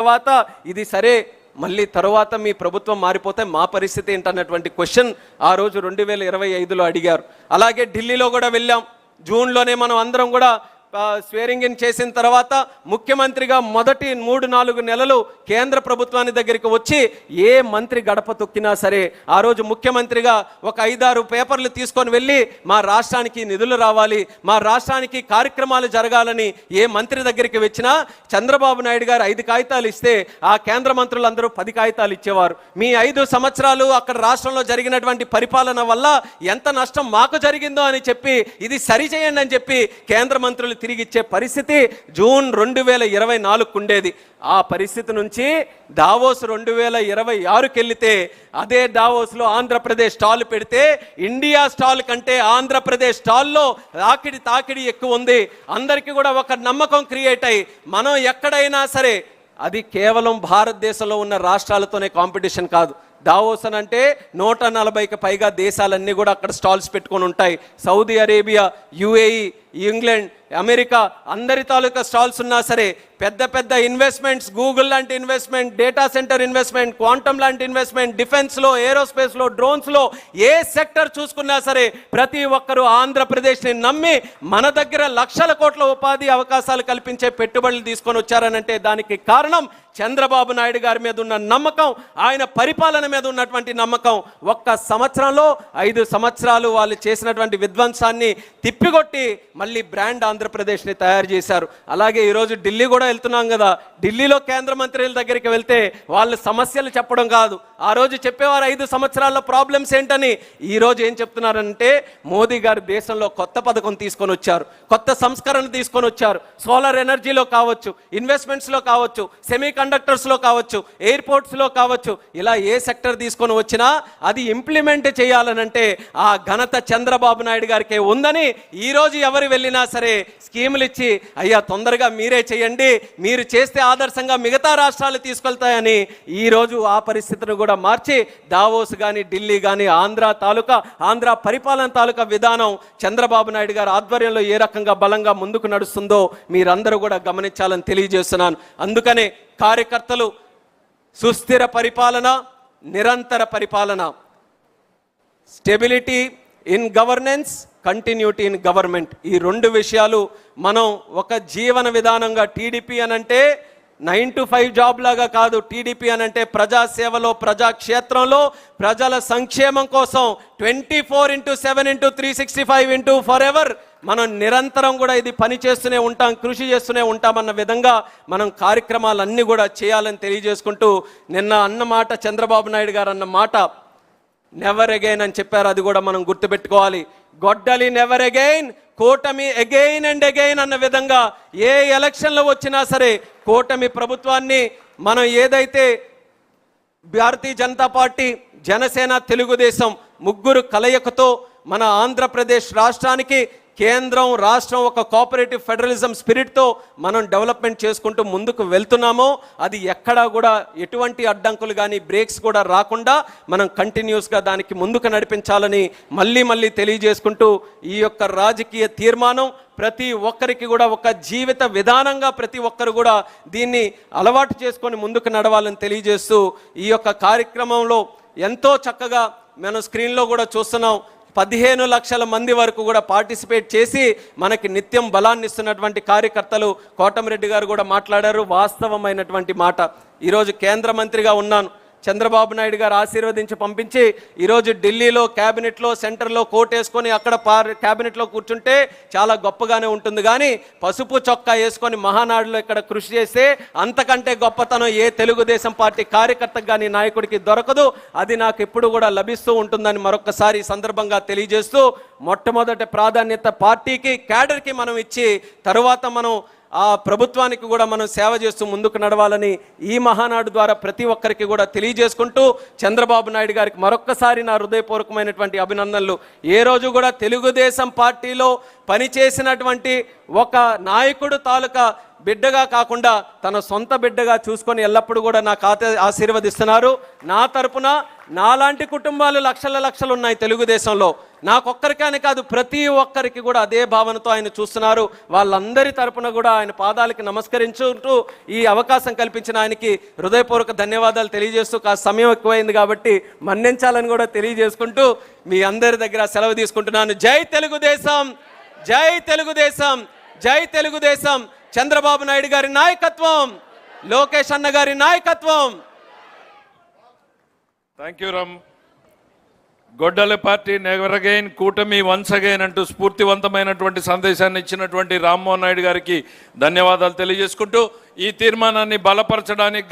తర్వాత ఇది సరే మళ్ళీ తర్వాత మీ ప్రభుత్వం మారిపోతే మా పరిస్థితి ఏంటన్నటువంటి క్వశ్చన్ ఆ రోజు 2025లో అడిగారు. అలాగే ఢిల్లీలో కూడా వెళ్ళాం. జూన్లోనే మనం అందరం కూడా స్వేరింగ్ ఇన్ చేసిన తర్వాత ముఖ్యమంత్రిగా మొదటి 3-4 నెలలు కేంద్ర ప్రభుత్వాన్ని దగ్గరికి వచ్చి ఏ మంత్రి గడప తొక్కినా సరే ఆ రోజు ముఖ్యమంత్రిగా ఒక 5-6 పేపర్లు తీసుకొని వెళ్ళి మా రాష్ట్రానికి నిధులు రావాలి, మా రాష్ట్రానికి కార్యక్రమాలు జరగాలని ఏ మంత్రి దగ్గరికి వచ్చినా చంద్రబాబు నాయుడు గారు 5 కాగితాలు ఇస్తే ఆ కేంద్ర మంత్రులందరూ 10 కాగితాలు ఇచ్చేవారు. మీ 5 సంవత్సరాలు అక్కడ రాష్ట్రంలో జరిగినటువంటి పరిపాలన వల్ల ఎంత నష్టం మాకు జరిగిందో అని చెప్పి ఇది సరిచేయండి అని చెప్పి కేంద్ర మంత్రులు తిరిగి ఇచ్చే పరిస్థితి జూన్ 2024 ఉండేది. ఆ పరిస్థితి నుంచి దావోస్ 2026కి వెళ్తే అదే దావోస్లో ఆంధ్రప్రదేశ్ స్టాల్ పెడితే ఇండియా స్టాల్ కంటే ఆంధ్రప్రదేశ్ స్టాల్లో తాకిడి ఎక్కువ ఉంది. అందరికీ కూడా ఒక నమ్మకం క్రియేట్ అయ్యి మనం ఎక్కడైనా సరే అది కేవలం భారతదేశంలో ఉన్న రాష్ట్రాలతోనే కాంపిటీషన్ కాదు. దావోస్ అని అంటే 140కి పైగా దేశాలన్నీ కూడా అక్కడ స్టాల్స్ పెట్టుకొని ఉంటాయి. Saudi Arabia, UAE, England, America అందరి తాలూకా స్టాల్స్ ఉన్నా సరే పెద్ద పెద్ద ఇన్వెస్ట్మెంట్స్, గూగుల్ లాంటి investment, data centre investment, quantum లాంటి ఇన్వెస్ట్మెంట్, డిఫెన్స్లో, ఏరోస్పేస్లో, డ్రోన్స్లో ఏ సెక్టర్ చూసుకున్నా సరే ప్రతి ఒక్కరూ ఆంధ్రప్రదేశ్ని నమ్మి మన దగ్గర లక్షల కోట్ల ఉపాధి అవకాశాలు కల్పించే పెట్టుబడులు తీసుకొని వచ్చారనంటే దానికి కారణం చంద్రబాబు నాయుడు గారి మీద ఉన్న నమ్మకం, ఆయన పరిపాలన మీద ఉన్నటువంటి నమ్మకం. ఒక్క సంవత్సరంలో 5 సంవత్సరాలు వాళ్ళు చేసినటువంటి విధ్వంసాన్ని తిప్పికొట్టి మళ్ళీ బ్రాండ్ ఆంధ్రప్రదేశ్ని తయారు చేశారు. అలాగే ఈరోజు ఢిల్లీ కూడా వెళ్తున్నాం కదా, ఢిల్లీలో కేంద్ర మంత్రుల దగ్గరికి వెళ్తే వాళ్ళు సమస్యలు చెప్పడం కాదు, ఆ రోజు చెప్పేవారు 5 సంవత్సరాల్లో ప్రాబ్లమ్స్ ఏంటని. ఈరోజు ఏం చెప్తున్నారంటే మోదీ గారు దేశంలో కొత్త పథకం తీసుకొని వచ్చారు, కొత్త సంస్కరణ తీసుకొని వచ్చారు. సోలార్ ఎనర్జీలో కావచ్చు, ఇన్వెస్ట్మెంట్స్లో కావచ్చు, సెమీ కండక్టర్స్లో కావచ్చు, ఎయిర్పోర్ట్స్లో కావచ్చు, ఇలా ఏ సెక్టర్ తీసుకొని వచ్చినా అది ఇంప్లిమెంట్ చేయాలనంటే ఆ ఘనత చంద్రబాబు నాయుడు గారికి ఉందని ఈరోజు ఎవరు వెళ్ళినా సరే స్కీములు ఇచ్చి అయ్యా తొందరగా మీరే చేయండి, మీరు చేస్తే ఆదర్శంగా మిగతా రాష్ట్రాలు తీసుకెళ్తాయని ఈరోజు ఆ పరిస్థితిని కూడా మార్చి దావోస్ కానీ ఢిల్లీ కానీ ఆంధ్ర పరిపాలన తాలూకా విధానం చంద్రబాబు నాయుడు గారి ఆధ్వర్యంలో ఏ రకంగా బలంగా ముందుకు నడుస్తుందో మీరందరూ కూడా గమనించాలని తెలియజేస్తున్నాను. అందుకనే కార్యకర్తలు సుస్థిర పరిపాలన, నిరంతర పరిపాలన, stability in governance, continuity in government, ఈ 2 విషయాలు మనం ఒక జీవన విధానంగా టీడీపీ అనంటే 9 to 5 జాబ్ లాగా కాదు. టీడీపీ అనంటే ప్రజాసేవలో, ప్రజాక్షేత్రంలో, ప్రజల సంక్షేమం కోసం 24/7/365 ఫర్ ఎవర్ మనం నిరంతరం కూడా ఇది పని చేస్తూనే ఉంటాం, కృషి చేస్తూనే ఉంటామన్న విధంగా మనం కార్యక్రమాలన్నీ కూడా చేయాలని తెలియజేసుకుంటూ నిన్న అన్న మాట, చంద్రబాబు నాయుడు గారు అన్న మాట నెవర్ అగైన్ అని చెప్పారు. అది కూడా మనం గుర్తుపెట్టుకోవాలి. గొడ్డలి నెవర్ అగైన్, కూటమి అగైన్ అండ్ అగైన్ అన్న విధంగా ఏ ఎలక్షన్లో వచ్చినా సరే కూటమి ప్రభుత్వాన్ని మనం ఏదైతే భారతీయ జనతా పార్టీ, జనసేన, తెలుగుదేశం ముగ్గురు కలయికతో మన ఆంధ్రప్రదేశ్ రాష్ట్రానికి కేంద్రం, రాష్ట్రం ఒక కోఆపరేటివ్ ఫెడరలిజం స్పిరిట్తో మనం డెవలప్మెంట్ చేసుకుంటూ ముందుకు వెళ్తున్నామో అది ఎక్కడా కూడా ఎటువంటి అడ్డంకులు కానీ బ్రేక్స్ కూడా రాకుండా మనం కంటిన్యూస్గా దానికి ముందుకు నడిపించాలని మళ్ళీ తెలియజేసుకుంటూ ఈ యొక్క రాజకీయ తీర్మానం ప్రతి ఒక్కరికి కూడా ఒక జీవిత విధానంగా ప్రతి ఒక్కరు కూడా దీన్ని అలవాటు చేసుకొని ముందుకు నడవాలని తెలియజేస్తూ ఈ యొక్క కార్యక్రమంలో ఎంతో చక్కగా మనం స్క్రీన్లో కూడా చూస్తున్నాం. 15 లక్షల మంది వరకు కూడా పార్టిసిపేట్ చేసి మనకి నిత్యం బలాన్ని ఇస్తున్నటువంటి కార్యకర్తలు కోటమిరెడ్డి గారు కూడా మాట్లాడారు. వాస్తవమైనటువంటి మాట. ఈరోజు కేంద్ర మంత్రిగా ఉన్నాను, చంద్రబాబు నాయుడు గారు ఆశీర్వదించి పంపించి ఈరోజు ఢిల్లీలో క్యాబినెట్లో, సెంటర్లో కోటేసుకొని అక్కడ క్యాబినెట్లో కూర్చుంటే చాలా గొప్పగానే ఉంటుంది. కానీ పసుపు చొక్కా వేసుకొని మహానాడులో ఇక్కడ కృషి చేస్తే అంతకంటే గొప్పతనం ఏ తెలుగుదేశం పార్టీ కార్యకర్తకు కానీ నాయకుడికి దొరకదు. అది నాకు ఎప్పుడు కూడా లభిస్తూ ఉంటుందని మరొకసారి సందర్భంగా తెలియజేస్తూ మొట్టమొదటి ప్రాధాన్యత పార్టీకి, క్యాడర్కి మనం ఇచ్చి తరువాత మనం ఆ ప్రభుత్వానికి కూడా మనం సేవ చేస్తూ ముందుకు నడవాలని ఈ మహానాడు ద్వారా ప్రతి ఒక్కరికి కూడా తెలియజేసుకుంటూ చంద్రబాబు నాయుడు గారికి మరొక్కసారి నా హృదయపూర్వకమైనటువంటి అభినందనలు. ఏ రోజు కూడా తెలుగుదేశం పార్టీలో పనిచేసినటువంటి ఒక నాయకుడు తాలూకా బిడ్డగా కాకుండా తన సొంత బిడ్డగా చూసుకొని ఎల్లప్పుడూ కూడా నాకు ఆశీర్వదిస్తున్నారు. నా తరపున నాలాంటి కుటుంబాలు లక్షలు ఉన్నాయి తెలుగుదేశంలో. నాకొక్కరికనే కాదు, ప్రతి ఒక్కరికి కూడా అదే భావనతో ఆయన చూస్తున్నారు. వాళ్ళందరి తరపున కూడా ఆయన పాదాలకి నమస్కరించుకుంటూ ఈ అవకాశం కల్పించిన ఆయనకి హృదయపూర్వక ధన్యవాదాలు తెలియజేస్తూ, కాస్త సమయం ఎక్కువైంది కాబట్టి మన్నించాలని కూడా తెలియజేసుకుంటూ మీ అందరి దగ్గర సెలవు తీసుకుంటున్నాను. జై తెలుగుదేశం, జై తెలుగుదేశం, జై తెలుగుదేశం. చంద్రబాబు నాయుడు గారి నాయకత్వం, లోకేష్ అన్న గారి నాయకత్వం. Thank you Ram. గొడ్డలి పార్టీ నెవర్ అగైన్, కూటమి వన్స్ అగైన్ అంటూ స్ఫూర్తివంతమైనటువంటి సందేశాన్ని ఇచ్చినటువంటి రామ్మోహన్ నాయుడు గారికి ధన్యవాదాలు తెలియజేసుకుంటూ ఈ తీర్మానాన్ని బలపరచడానికి